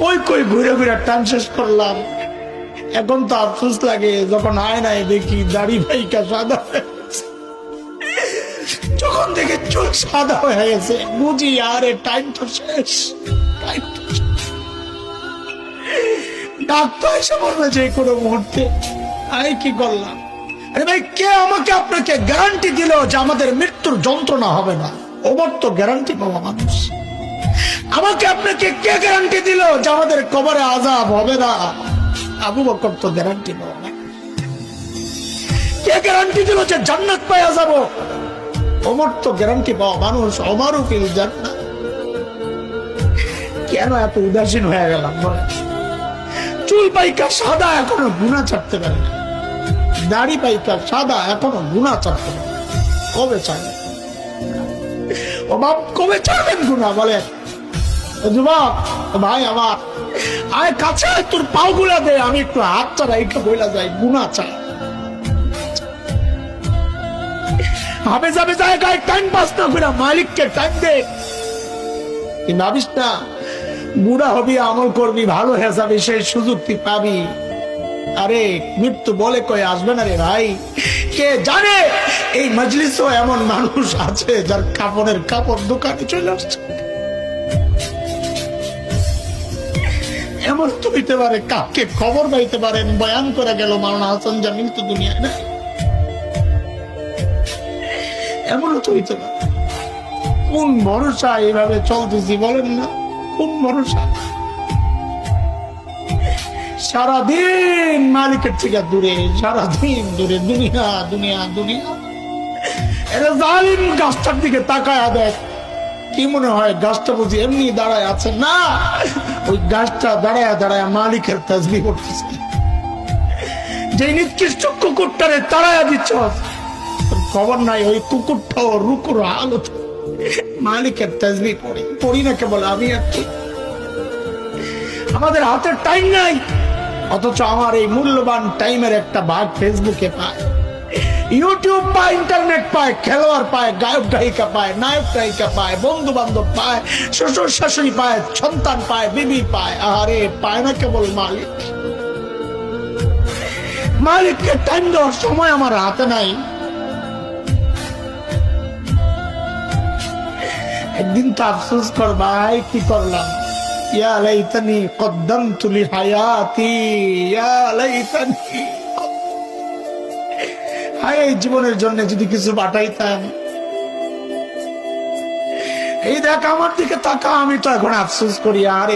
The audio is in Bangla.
কই কই ঘুরে ঘুরে টান শেষ করলাম। এখন তো আফসোস লাগে যখন আয়নায় দেখি দাড়ি ভাইকা সাদা হয়ে গেছে। যখন দেখে চুল সাদা হয়ে গেছে বুঝি আরে টাইম তো শেষ, টাইম তো শেষ। ডাক্তার এসে বলবে যে কোনো মুহূর্তে। আমি কি করলাম? আরে ভাই, কে আমাকে আপনাকে গ্যারান্টি দিল যে আমাদের মৃত্যুর যন্ত্রণা হবে না? ওমর তো গ্যারান্টি পাওয়া মানুষ। আমাকে আপনাকে কে গ্যারান্টি দিল যে আমাদের কবরে আযাব হবে না? আবু বকর তো গ্যারান্টি পাওয়া না। কে গ্যারান্টি দিল যে জান্নাত পাওয়া যাব? ওমর তো গ্যারান্টি পাওয়া মানুষ। ওমরও ফিল জান্নাত। কেন এত উদাসীন হয়ে গেলাম বলে? চুল পাইকা সাদা এখনো গুনাহ ছাড়তে পারে না, দাড়ি পাইকা সাদা এখনো গুনাহ ছাড়তে পারে। কবে ছাড়বে? ও বাপ, কবে ছাড়বেন গুনাহ বলেন? যুবক ভাই আমার, আয় কাছে, তোর পাও গুলা দে, আমি একটু হাত চালাই বইলা যাই গুনাহ চাই। হাবে যাবে জায়গায় টাইম পাস না করে মালিককে টাইম দে। ভাবিস না বুড়া হবি, আমল করবি, ভালো হয়ে যাবে, সেই সুযোগ তুই পাবি। আরে মৃত্যু বলে কয়ে আসবে না রে ভাই। কে জানে এই মজলিসও এমন মানুষ আছে যার কাপড়ের কাপড় দোকানে চলে আসছে। এমন তো হইতে পারে কাকে খবর পাইতে পারেন বয়ান করে গেল মাওলানা হাসান জামিল তো দুনিয়ায় না। এমনও তো হইতে পারে। কোন ভরসা এইভাবে চলতেছি বলেন না? কোন ভরসা? সারাদিন মালিকের থেকে দূরে, সারাদিন দূরে, দুনিয়া দুনিয়া দুনিয়া। এটা জালিম গাছটার দিকে তাকায়া দেখ, কি মনে হয় গাছটা বুঝি এমনি দাঁড়ায় আছে? না, ওই গাছটা দাঁড়ায় দাঁড়ায় মালিকের তাসবিহ করতেছে। যে নিকৃষ্ট কুকুরটারে তাড়ায়া দিচ্ছ, খবর নাই ওই কুকুরটাও রুকুর হালত মালিকের তাসবিহ পড়ে। পড়ি না কেবল আমি আর তুই। আমাদের হাতে টাইম নাই, অথচ আমার এই মূল্যবান টাইমের একটা ভাগ ফেসবুকে পায়, ইউটিউব পায়, ইন্টারনেট পায়, খেলোয়াড় পায়, গায়ক গায়িকা পায়, নায়ক নায়িকা পায়, বন্ধু বান্ধব পায়, শ্বশুর শাশুড়ি পায়, সন্তান পায়, বিবি পায়। আরে পায় না কেবল মালিক। মালিককে টাইম দেওয়ার সময় আমার হাতে নাই। একদিন তো আফসোস কর ভাই, কি করলাম? ইয়া লাইতানি কদ্দামতু লিহায়াতি, ইয়া লাইতানি। হায়, এই জীবনের জন্য যদি কিছু পাঠাইতাম। এই দেখ আমার দিকে তাকা, আমি তো এখন আফসোস করি। আরে